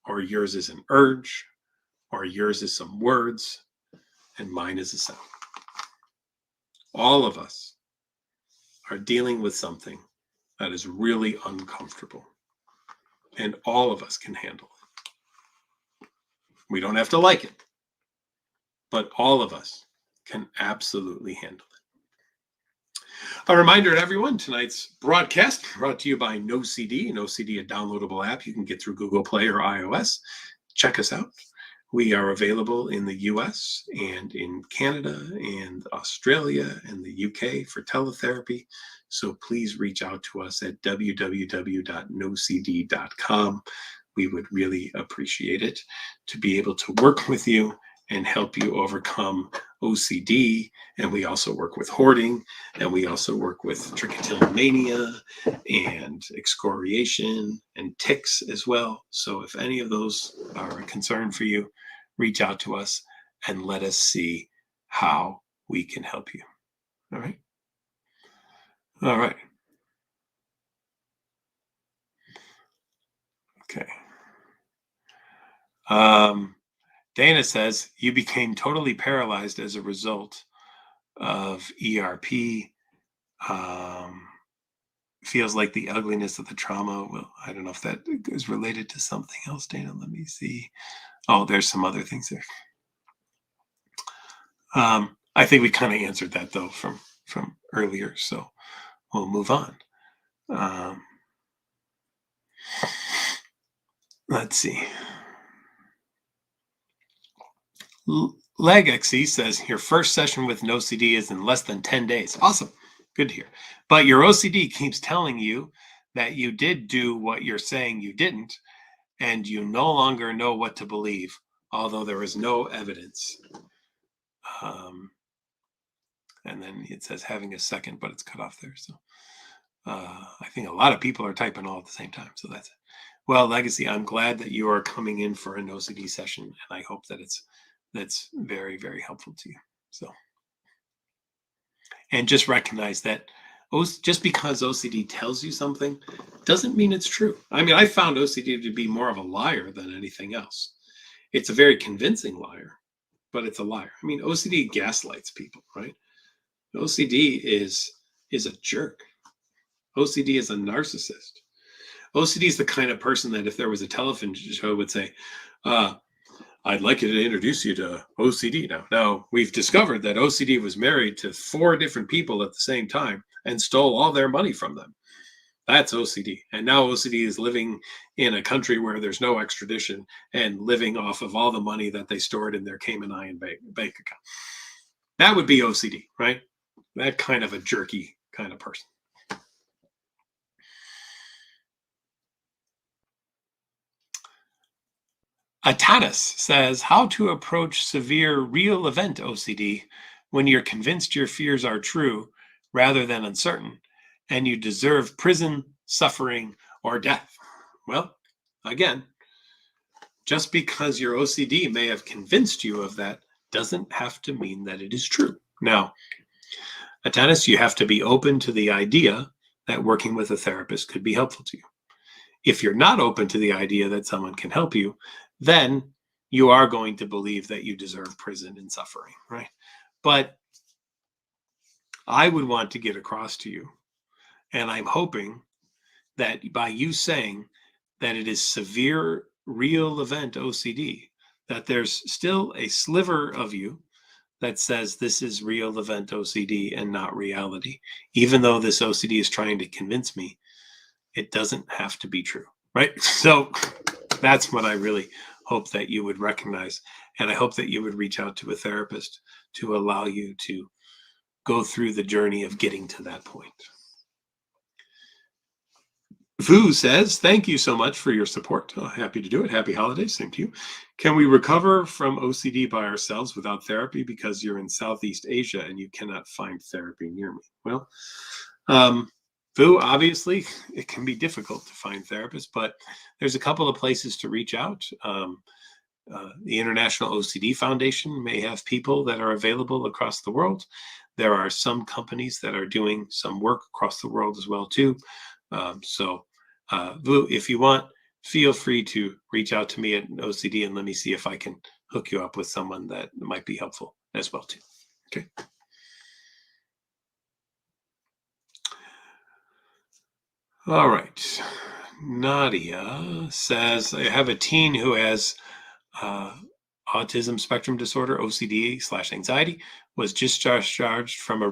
or yours is an urge, or yours is some words, and mine is a sound. All of us are dealing with something that is really uncomfortable, and all of us can handle it. We don't have to like it, but all of us can absolutely handle it. A reminder to everyone, tonight's broadcast brought to you by NoCD. NoCD, a downloadable app you can get through Google Play or iOS. Check us out. We are available in the US and in Canada and Australia and the UK for teletherapy. So please reach out to us at www.nocd.com. We would really appreciate it to be able to work with you and help you overcome OCD. And we also work with hoarding, and we also work with trichotillomania and excoriation and tics as well. So if any of those are a concern for you, reach out to us and let us see how we can help you. All right. All right. Okay. Dana says you became totally paralyzed as a result of ERP. Um, Feels like the ugliness of the trauma. Well, I don't know if that is related to something else, Dana. Let me see. Oh, there's some other things there. I think we kind of answered that though from earlier, so we'll move on. Um, let's see. Legacy says your first session with an OCD is in less than 10 days. Awesome. Good to hear. But your OCD keeps telling you that you did do what you're saying you didn't, and you no longer know what to believe, although there is no evidence. And then it says having a second, but it's cut off there. So I think a lot of people are typing all at the same time. So that's it. Well, Legacy, I'm glad that you are coming in for an OCD session, and I hope that that's very, very helpful to you. So, and just recognize that just because OCD tells you something doesn't mean it's true. I mean, I found OCD to be more of a liar than anything else. It's a very convincing liar, but it's a liar. I mean, OCD gaslights people, right? OCD is a jerk. OCD is a narcissist. OCD is the kind of person that if there was a television show would say, I'd like you to introduce you to OCD now. Now, we've discovered that OCD was married to 4 different people at the same time and stole all their money from them. That's OCD. And now OCD is living in a country where there's no extradition and living off of all the money that they stored in their Cayman Island bank account. That would be OCD, right? That kind of a jerky kind of person. Atanas says how to approach severe real event OCD when you're convinced your fears are true rather than uncertain and you deserve prison, suffering, or death. Well, again, just because your OCD may have convinced you of that doesn't have to mean that it is true. Now, Atanas, you have to be open to the idea that working with a therapist could be helpful to you. If you're not open to the idea that someone can help you, then you are going to believe that you deserve prison and suffering, right? But I would want to get across to you, and I'm hoping that by you saying that it is severe real event OCD, that there's still a sliver of you that says this is real event OCD and not reality. Even though this OCD is trying to convince me, it doesn't have to be true, right? So that's what I really hope that you would recognize. And I hope that you would reach out to a therapist to allow you to go through the journey of getting to that point. Vu says, thank you so much for your support. Oh, happy to do it. Happy holidays. Same to you. Can we recover from OCD by ourselves without therapy because you're in Southeast Asia and you cannot find therapy near me? Well, Vu, obviously, it can be difficult to find therapists, but there's a couple of places to reach out. The International OCD Foundation may have people that are available across the world. There are some companies that are doing some work across the world as well, too. Vu, if you want, feel free to reach out to me at OCD and let me see if I can hook you up with someone that might be helpful as well, too. Okay. All right. Nadia says, I have a teen who has autism spectrum disorder, OCD/anxiety, was discharged from a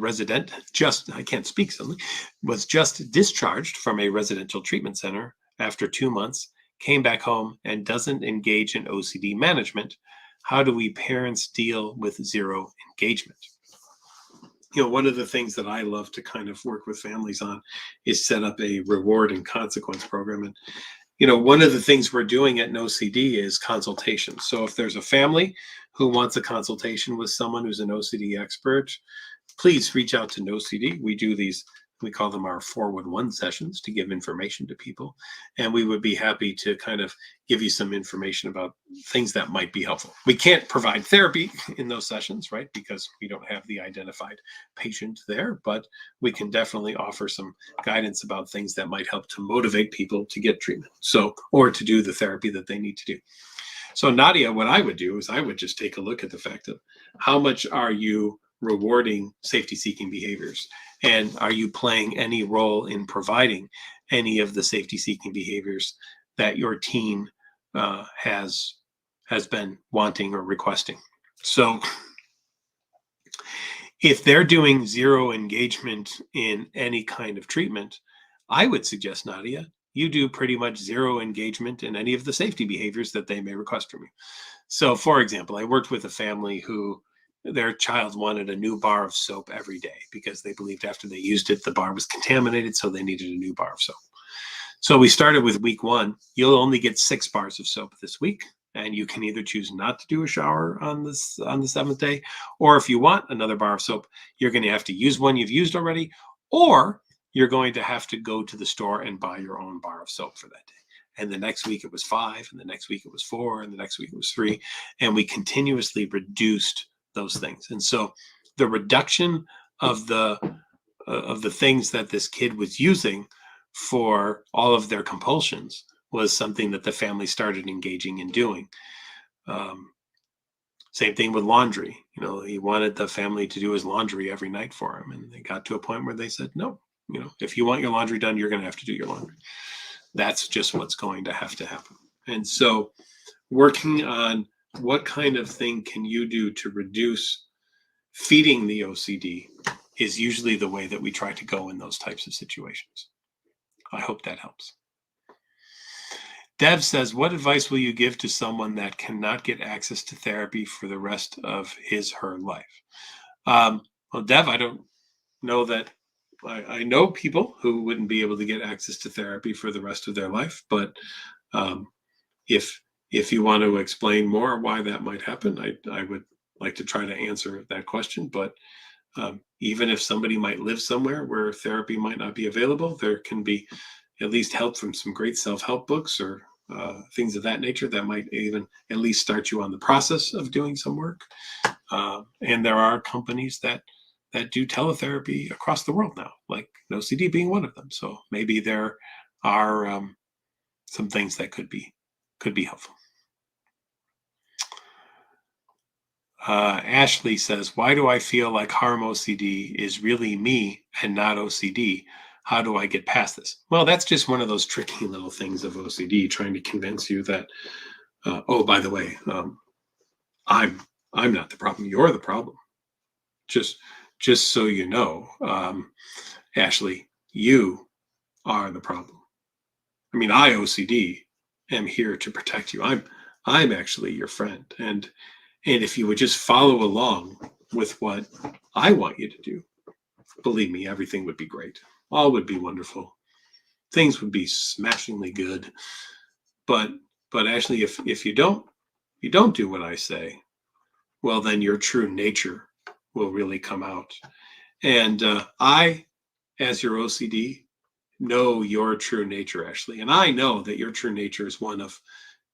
was just discharged from a residential treatment center after 2 months, came back home and doesn't engage in OCD management. How do we parents deal with zero engagement? You know, one of the things that I love to kind of work with families on is set up a reward and consequence program. And, you know, one of the things we're doing at NoCD is consultation. So if there's a family who wants a consultation with someone who's an OCD expert, please reach out to NoCD. We do these We call them our 411 sessions to give information to people. And we would be happy to kind of give you some information about things that might be helpful. We can't provide therapy in those sessions, right? Because we don't have the identified patient there, but we can definitely offer some guidance about things that might help to motivate people to get treatment. So, or to do the therapy that they need to do. So Nadia, what I would do is I would just take a look at the fact of how much are you rewarding safety-seeking behaviors? And are you playing any role in providing any of the safety-seeking behaviors that your teen has been wanting or requesting? So if they're doing zero engagement in any kind of treatment, I would suggest, Nadia, you do pretty much zero engagement in any of the safety behaviors that they may request from you. So, for example, I worked with a family who their child wanted a new bar of soap every day because they believed after they used it, the bar was contaminated, so they needed a new bar of soap. So we started with week 1. You'll only get 6 bars of soap this week, and you can either choose not to do a shower on the 7th day, or if you want another bar of soap, you're going to have to use one you've used already, or you're going to have to go to the store and buy your own bar of soap for that day. And the next week it was 5, and the next week it was 4, and the next week it was 3, and we continuously reduced those things. And so the reduction of the things that this kid was using for all of their compulsions was something that the family started engaging in doing. Same thing with laundry. You know, he wanted the family to do his laundry every night for him, and they got to a point where they said, no, you know, if you want your laundry done, you're going to have to do your laundry. That's just what's going to have to happen. And so working on what kind of thing can you do to reduce feeding the OCD is usually the way that we try to go in those types of situations. I hope that helps. Dev says, what advice will you give to someone that cannot get access to therapy for the rest of her life? Well, Dev, I don't know that I know people who wouldn't be able to get access to therapy for the rest of their life, but if you want to explain more why that might happen, I would like to try to answer that question. But even if somebody might live somewhere where therapy might not be available, there can be at least help from some great self-help books or things of that nature that might even at least start you on the process of doing some work. And there are companies that do teletherapy across the world now, like OCD being one of them. So maybe there are some things that could be helpful. Ashley says, why do I feel like harm OCD is really me and not OCD? How do I get past this? Well, that's just one of those tricky little things of OCD, trying to convince you that, oh, by the way, I'm not the problem. You're the problem. Just so you know, Ashley, you are the problem. I mean, I OCD am here to protect you. I'm actually your friend, and if you would just follow along with what I want you to do, believe me, everything would be great. All would be wonderful. Things would be smashingly good. But actually, if you don't do what I say, well, then your true nature will really come out. And I, as your OCD, know your true nature, Ashley. And I know that your true nature is one of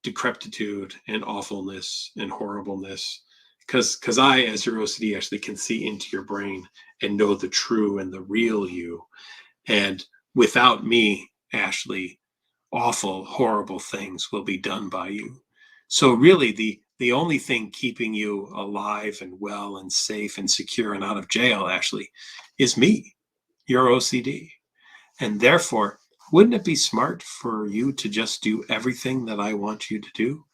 decrepitude and awfulness and horribleness. Because I, as your OCD, actually can see into your brain and know the true and the real you. And without me, Ashley, awful, horrible things will be done by you. So really, the only thing keeping you alive and well and safe and secure and out of jail, Ashley, is me, your OCD. And therefore, wouldn't it be smart for you to just do everything that I want you to do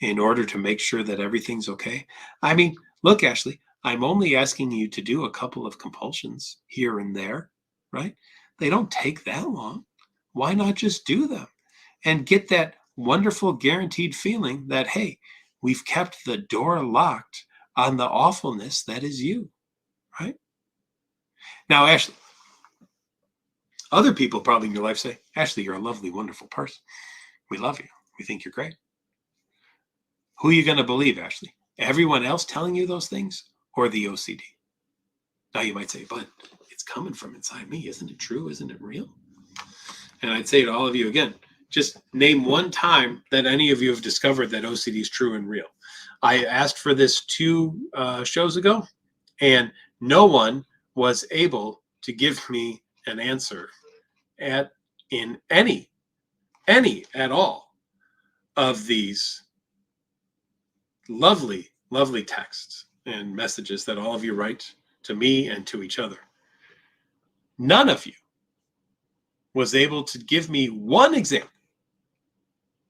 in order to make sure that everything's okay? I mean, look, Ashley, I'm only asking you to do a couple of compulsions here and there, right? They don't take that long. Why not just do them and get that wonderful guaranteed feeling that, hey, we've kept the door locked on the awfulness that is you, right? Now, Ashley, other people probably in your life say, Ashley, you're a lovely, wonderful person. We love you. We think you're great. Who are you going to believe, Ashley? Everyone else telling you those things or the OCD? Now you might say, but it's coming from inside me. Isn't it true? Isn't it real? And I'd say to all of you again, just name one time that any of you have discovered that OCD is true and real. I asked for this 2 shows ago, and no one was able to give me an answer in any at all of these lovely, lovely texts and messages that all of you write to me and to each other. None of you was able to give me one example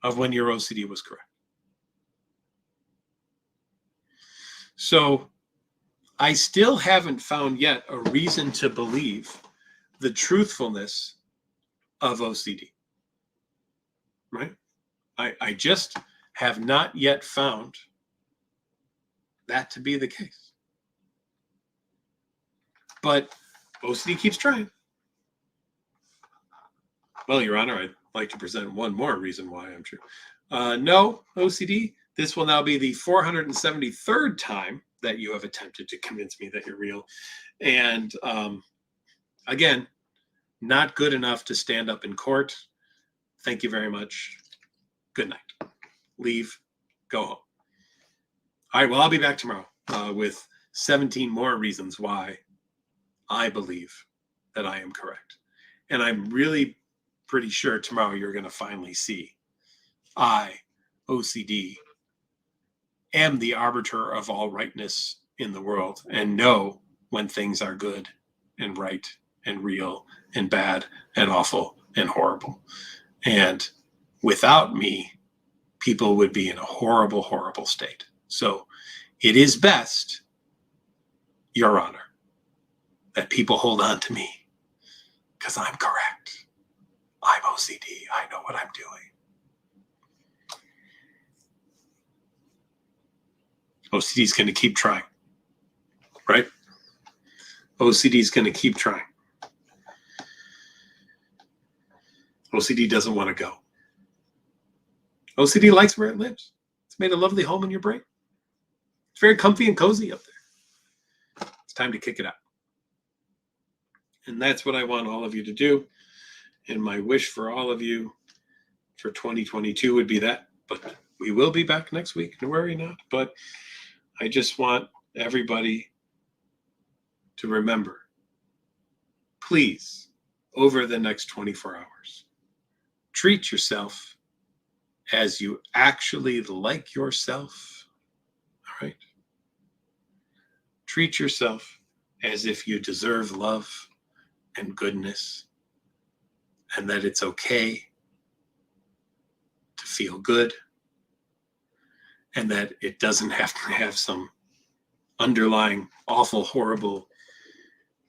of when your OCD was correct. So I still haven't found yet a reason to believe the truthfulness of OCD, right? I just have not yet found that to be the case. But OCD keeps trying. Well, Your Honor, I'd like to present one more reason why I'm true. No, OCD, this will now be the 473rd time that you have attempted to convince me that you're real. And again, not good enough to stand up in court. Thank you very much. Good night. Leave. Go home. All right, well, I'll be back tomorrow with 17 more reasons why I believe that I am correct. And I'm really pretty sure tomorrow you're going to finally see I, OCD, am the arbiter of all rightness in the world and know when things are good and right and real and bad and awful and horrible. And without me, people would be in a horrible, horrible state. So it is best, Your Honor, that people hold on to me because I'm correct. I'm OCD. I know what I'm doing. OCD is going to keep trying, right? OCD is going to keep trying. OCD doesn't want to go. OCD likes where it lives. It's made a lovely home in your brain. It's very comfy and cozy up there. It's time to kick it out. And that's what I want all of you to do. And my wish for all of you for 2022 would be that. But we will be back next week. Don't worry not. But I just want everybody to remember, please, over the next 24 hours, treat yourself as you actually like yourself. All right? Treat yourself as if you deserve love and goodness, and that it's okay to feel good, and that it doesn't have to have some underlying awful, horrible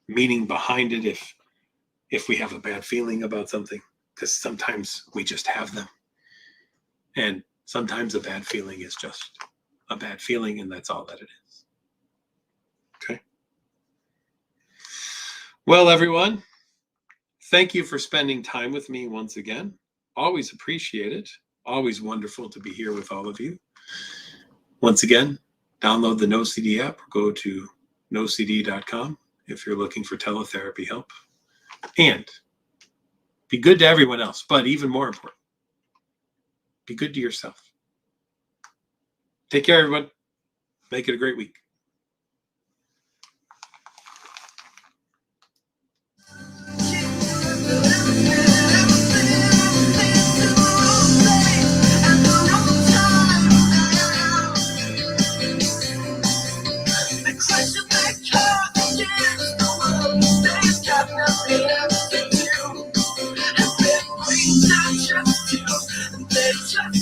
meaning behind it if we have a bad feeling about something, because sometimes we just have them. And sometimes a bad feeling is just a bad feeling, and that's all that it is. Okay? Well, everyone, thank you for spending time with me once again. Always appreciate it. Always wonderful to be here with all of you. Once again, download the NoCD app or go to nocd.com if you're looking for teletherapy help. And be good to everyone else, but even more important, be good to yourself. Take care, everyone. Make it a great week. Just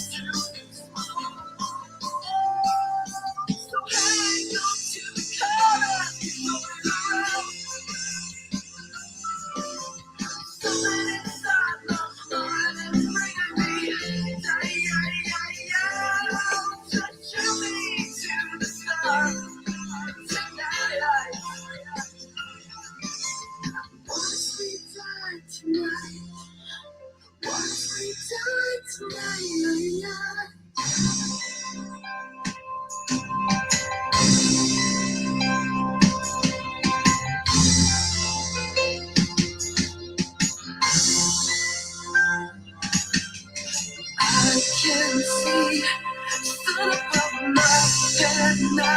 night.